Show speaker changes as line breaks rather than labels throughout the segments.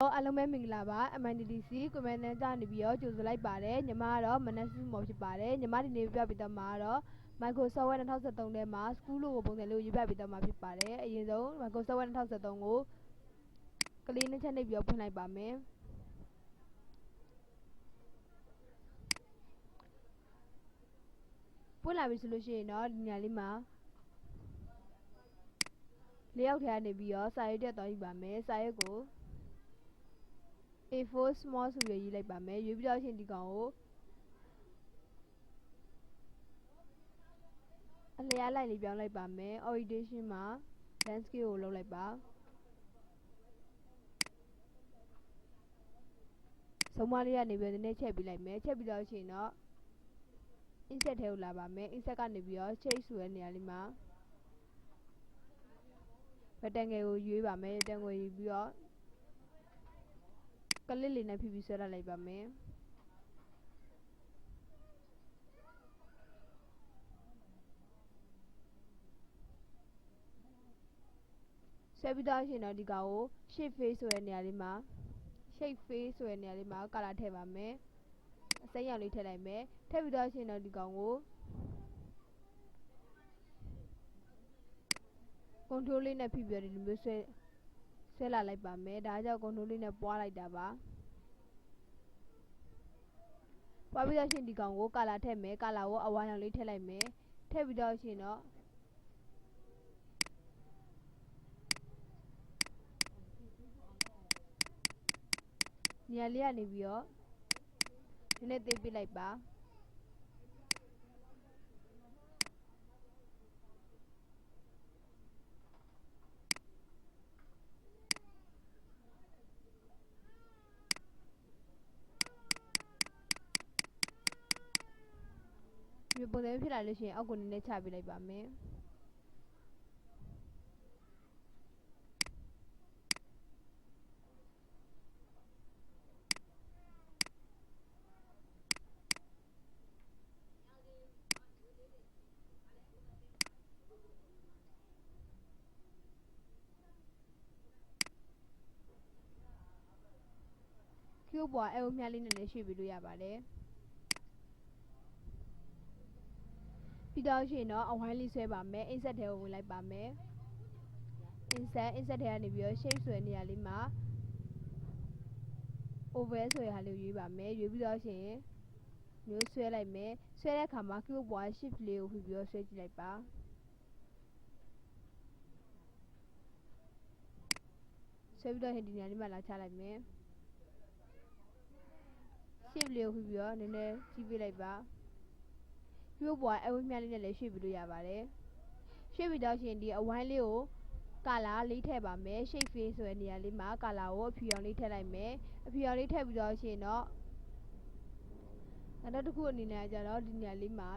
အားလုံးပဲမင်္ဂလာပါ MITDC ကွန်မန်နဲ့ကြာနေပြီးတော့ကြိုဆိုလိုက်ပါတယ်ညီမကတော့မနက်စုမော်ဖြစ်ပါတယ်ညီမဒီနေ့ပြပေးတော့မှာတော့ Microsoft Word 2013ထဲမှာ School လို့ပုံစံလေးကိုရေးပြပေးတော့မှာဖြစ်ပါတယ်အရင်ဆုံး Microsoft Word 2013ကိုကလေးနဲ့ချက်နှိပ်ပြီးတော့ဖွင့်လိုက်ပါမယ်ပွင့်လာပြီဆိုလို့ရှိရင်တော့ဒီညလေးမှာလေးယောက်ထဲကနေပြီးတော့စာရွက်တက်သွားယူပါမယ်စာရွက်ကိုA4 small ဆိုပြီးရေးလိုက်ပါမယ်ရွေးပြီးတော့ရှင်ဒီကောင်ကိုအလျားလိုက်လေးပြောင်းလိုက်ပါမယ် orientation မှာ landscape ကိုလုပ်လိုက်ပါဆုံးမလေးကနေပြီးတော့နည်းနည်းချက်ပြီးလိုက်မယ်ချက်ပြီးတော့ရှင်တော့ insert ထဲကိုလာပါမယ် insert ကနေပြီးတော့ change ဆိုတဲ့နေရာလေးမှာ rectangle ကိုရွေးပါမယ် rectangle ကိုရွေးပြီးတော့ကလစ်လေးနဲ့ဖြည်းဖြည်းဆွဲလိုက်ပါမယ်ဆွဲပြီးတော့ရှင်တော့ဒီကောင်ကို shape face ဆိုတဲ့နေရာလေးမှာ shape face ဆိုတဲ့နေရာလေးမှာ color ထည့်ပါမယ်အစိမ်းရောင်လေးထည့်လိုက်မယ်ထည့်ပြီးတော့ရှင်တော့ဒီကောင်ကို control လေးနဲ့ဖိပြီးတော့ဒီလိုမျိုးဆွဲလာလိုက်ပါမယ်ဒါကြောင့် control လေးနဲ့ပွားလိုက်တာပါပွားပြီးတော့ရှင်ဒီကောင်ကို color ထည့်မယ် color ကိုအဝါရောင်လေးထည့်လိုက်မယ်ထည့်ပြီးတော့ရှင်တော့နေရာလေးကနေပြီးတော့နည်းနည်းသေးပြလိုက်ပါဒီပုံစံဖြစ်လာလို့ရှိရင်အောက်ကိုနည်းနည်းချပြလိုက်ပါမယ်ကျိုးပွားအဲမြလေးနဲ့လည်းရွှေ့ပြီးလို့ရပါတယ်ပြီးတော့ရှင်တော့အဝိုင်းလေးဆွဲပါမယ် insert ထဲကိုဝင်လိုက်ပါမယ် insert ထဲကနေပြီးတော့ shape ဆိုတဲ့နေရာလေးမှာ over ဆိုတဲ့ဟာလေးကိုရွေးပါမယ်ရွေးပြီးတော့ရှင်မျိုးဆွဲလိုက်မယ်ဆွဲတဲ့အခါမှာ cube ပွား shift လေးကိုဖိပြီးတော့ဆွဲကြည့်လိုက်ပါဆွဲပြီးတော့ဒီနေရာလေးမှာလာချလိုက်မယ် shift လေးကိုဖိပြီးတော့နည်းနည်းကြီးပေးလိုက်ပါကျိုးပွားအဝိုင်းမြလေးနဲ့လည်းရွှေ့ပြီးလို့ရပါတယ်ရွှေ့ပြီးတော့ရှင်ဒီအဝိုင်းလေးကိုကာလာလေးထည့်ပါမယ် shape face ဆိုတဲ့နေရာလေးမှာကာလာကိုအဖြူရောင်လေးထည့်လိုက်မယ်အဖြူရောင်လေးထည့်ပြီးတော့ရှင်တော့နောက်တစ်ခုအနေနဲ့ကြတော့ဒီနေရာလေးမှာ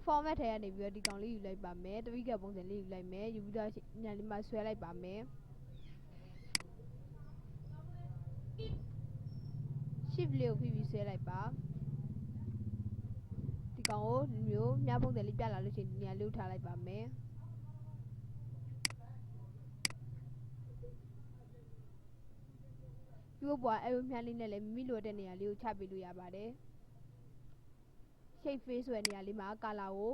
format ထဲကနေပြီးတော့ဒီကောင်လေးယူလိုက်ပါမယ်တပိကပုံစံလေးယူလိုက်မယ်ယူပြီးတော့နေရာလေးမှာဆွဲလိုက်ပါမယ် shift လေးကိုဖိပြီးဆွဲလိုက်ပါဒီကောင်ကိုမျိုးမြပုံစံလေးပြလာလို့ရှိရင်ဒီနေရာလေးကိုထားလိုက်ပါမယ်ကျိုးပွားအဲမြလေးနဲ့လည်းမိမိလိုတဲ့နေရာလေးကိုချပေးလို့ရပါတယ် shape face ဆိုတဲ့နေရာလေးမှာကာလာကို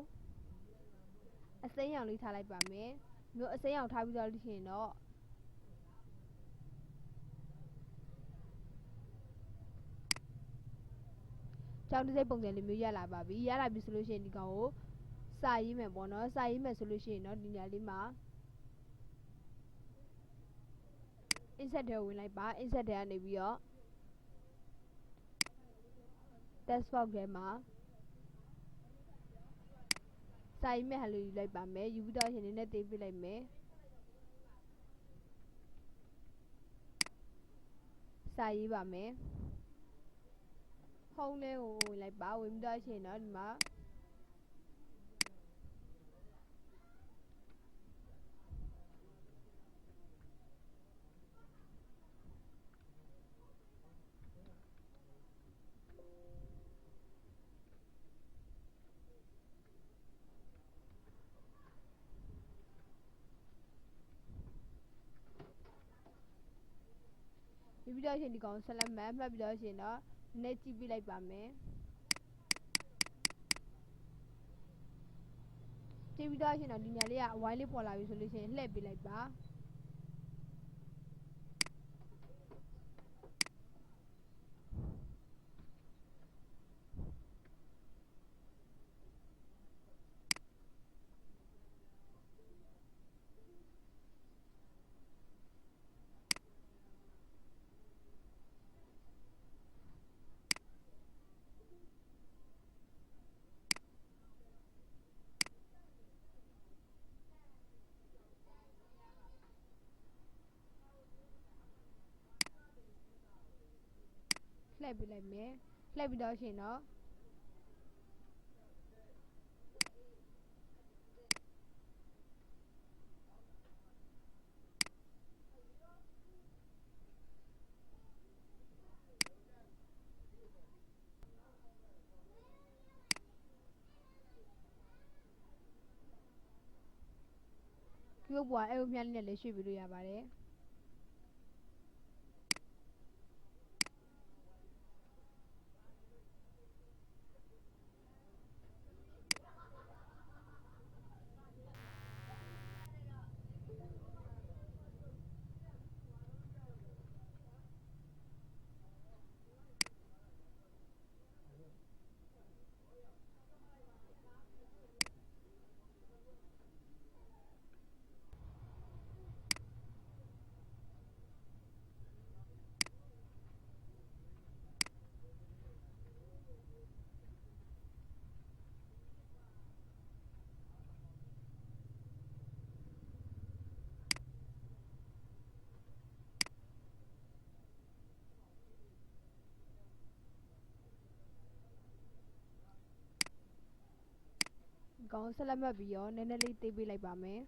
အစိမ်းရောင်လေးထားလိုက်ပါမယ်မျိုးအစိမ်းရောင်ထားပြီးတော့လို့ရှိရင်တော့ကျောင်းတစ်စိပ်ပုံစံလေးမျိုးရလာပါပြီရလာပြီဆိုလို့ရှိရင်ဒီကောင်ကိုစာရေးမယ်ပေါ့နော်စာရေးမယ်ဆိုလို့ရှိရင်တော့ဒီနေရာလေးမှာ insert ထဲဝင်လိုက်ပါ insert ထဲကနေပြီးတော့ text box ထဲမှာစာရေးမယ်ဟာလေးယူလိုက်ပါမယ်ယူပြီးတော့ရှင်နည်းနည်းသေးပြလိုက်မယ်စာရေးပါမယ်home လေးကိုဝင်လိုက်ပါဝင်ပြီးတော့ရှင်တော့ဒီမှာ ပြီးတော့ရှင်ဒီကောင်ဆက်လက်မှတ်ပြီးတော့ရှင်တော့နည်းကြည့်ပြလိုက်ပါမယ်ကြည့်ပြီးတော့ရှင်တော့ဒီညာလေးကအဝိုင်းလေးပေါ်လာပြီဆိုလို့ရှင်လှည့်ပေးလိုက်ပါလှည့်ပေးလိုက်မယ်လှည့်ပြီးတော့ရှင်တော့ရုပ်ပွားအဲ့လိုမြတ်လေးနဲ့လည်းရွှေ့ပြီးလို့ရပါတယ်ကောင်းဆက်လက်မှတ်ပြီးတော့နည်းနည်းလေးသေးပေးလိုက်ပါမယ်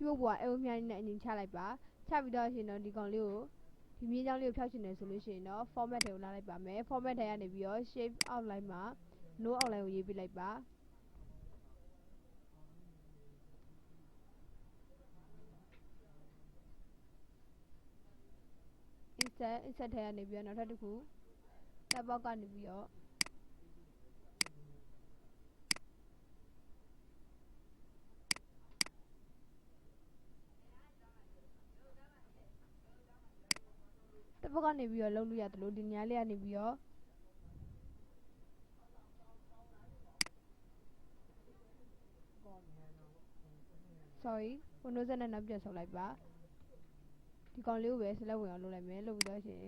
ရုပ်ပွားအဲ့လိုမြတ်လေးနဲ့အရင်ချလိုက်ပါချပြီးတော့ရှင်တော့ဒီကောင်လေးကိုဒီမြင်းချောင်းလေးကိုဖြောက်ချင်တယ်ဆိုလို့ရှိရင်တော့ format ထဲကိုလာလိုက်ပါမယ် format ထဲကနေပြီးတော့ shape outline မှာ no outline ကိုရေးပြလိုက်ပါ insert ထဲကနေပြီးတော့နောက်ထပ်တစ်ခု tab box ကနေပြီးတော့tab box ကနေပြီးတော့လုံးလို့ရတယ်လို့ဒီညာလေးကနေပြီးတော့sorry Windows နဲ့နောက်ပြန်ဆုပ်လိုက်ပါဒီကောင်လေးကိုပဲဆက်လက်ဝင်အောင်လုပ်လိုက်မယ်လုပ်ပြီးတော့ရှင်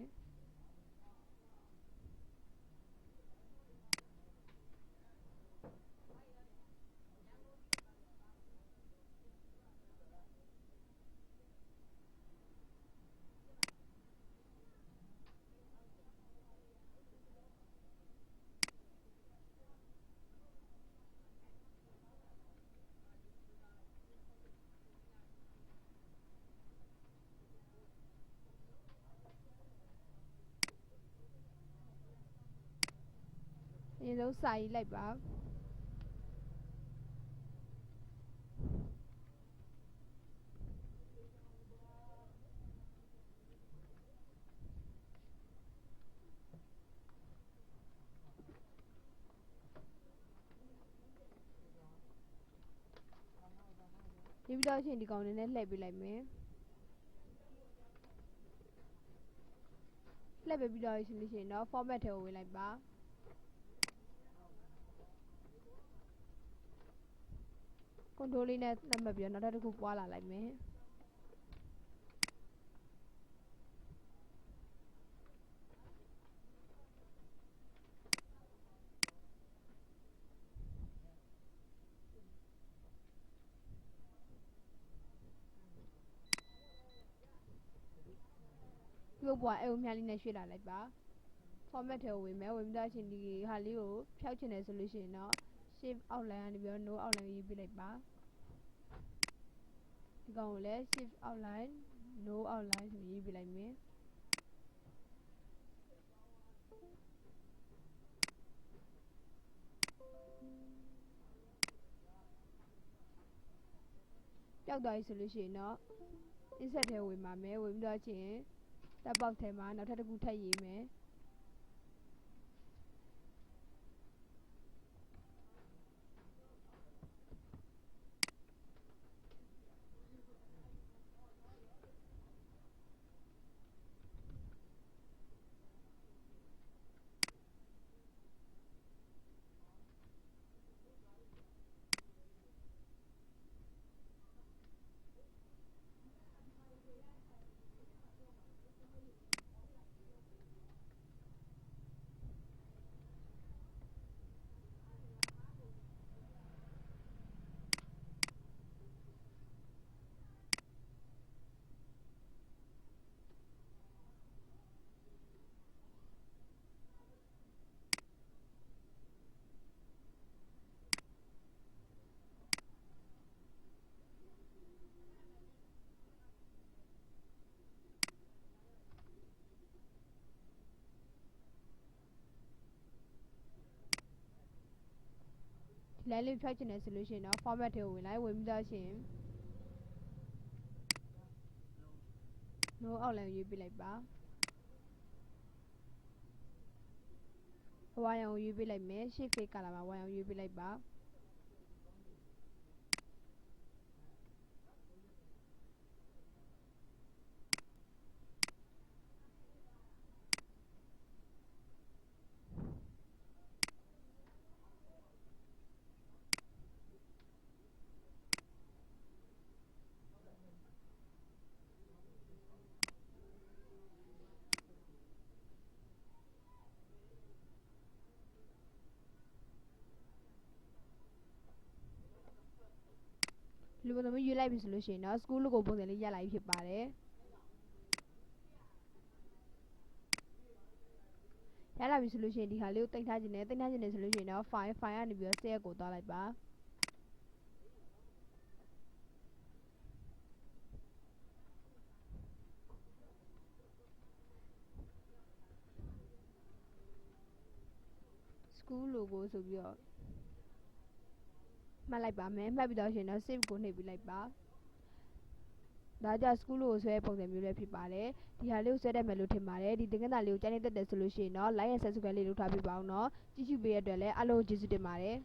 အရင်ဆုံးစာရေးလိုက်ပါဒီပြီးတော့ရှင်ဒီကောင်လေးနဲ့လှည့်ပေးလိုက်မယ်လှည့်ပေးပြီးတော့ရှင်တော့ format ထဲကိုဝင်လိုက်ပါcontrol လေးနဲ့နှပ်ပြီးတော့နောက်ထပ်တစ်ခုပွားလာလိုက်မယ်ရုပ်ပွားအဲ့လိုမြလေးနဲ့ရွှေ့လာလိုက်ပါ format ထဲကိုဝင်မယ်ဝင်ပြီးတော့ရှင်ဒီဟာလေးကိုဖျောက်ချင်တယ်ဆိုလို့ရှိရင်တော့ shape outline ကနေပြီးတော့ no outline ရေးပြလိုက်ပါ ဒီကောင်ကိုလည်း shift outline no outline ဆိုရေးပြလိုက်မယ်ပျောက်သွားပြီဆိုလို့ရှိရင်တော့ insert ထဲဝင်ပါမယ်ဝင်ပြီးတော့ချင်း tab box ထဲမှာနောက်ထပ်တစ်ခုထပ်ရေးမယ်ဒီလိုင်းလေးဖြောက်ချင်တယ်ဆိုလို့ရှိရင်တော့ format ထဲကိုဝင်လိုက်ဝင်ပြီးတော့ချင်း no outline ရေးပြလိုက်ပါဝါရောင်ကိုရေးပြလိုက်မယ် shape face color မှာဝါရောင်ရေးပြလိုက်ပါလူပုံစံမျိုးရွေးလိုက်ပြီဆိုလို့ရှိရင်တော့ school logo ပုံစံလေးရလာပြီဖြစ်ပါတယ်ရလာပြီဆိုလို့ရှိရင်ဒီဟာလေးကိုတင်ထားခြင်းနဲ့ဆိုလို့ရှိရင်တော့ file ကနေပြီးတော့ save ကိုသွားလိုက်ပါ school logo ဆိုပြီးတော့မှတ်လိုက်ပါမယ်မှတ်ပြီးတော့ရှင်တော့ save ကိုနှိပ်ပြီးလိုက်ပါဒါကြောင့် school logo ဆွဲပုံစံမျိုးလေးဖြစ်ပါတယ်ဒီဟာလေးကိုဆွဲတတ်မယ်လို့ထင်ပါတယ်ဒီသင်ခန်းစာလေးကိုကြားနေတတ်တယ်ဆိုလို့ရှိရင်တော့ like and subscribe လေးလုပ်ထားပေးပါအောင်နော်ကြည့်ရှုပေးရတဲ့အတွက်လည်းအားလုံးကျေးဇူးတင်ပါတယ်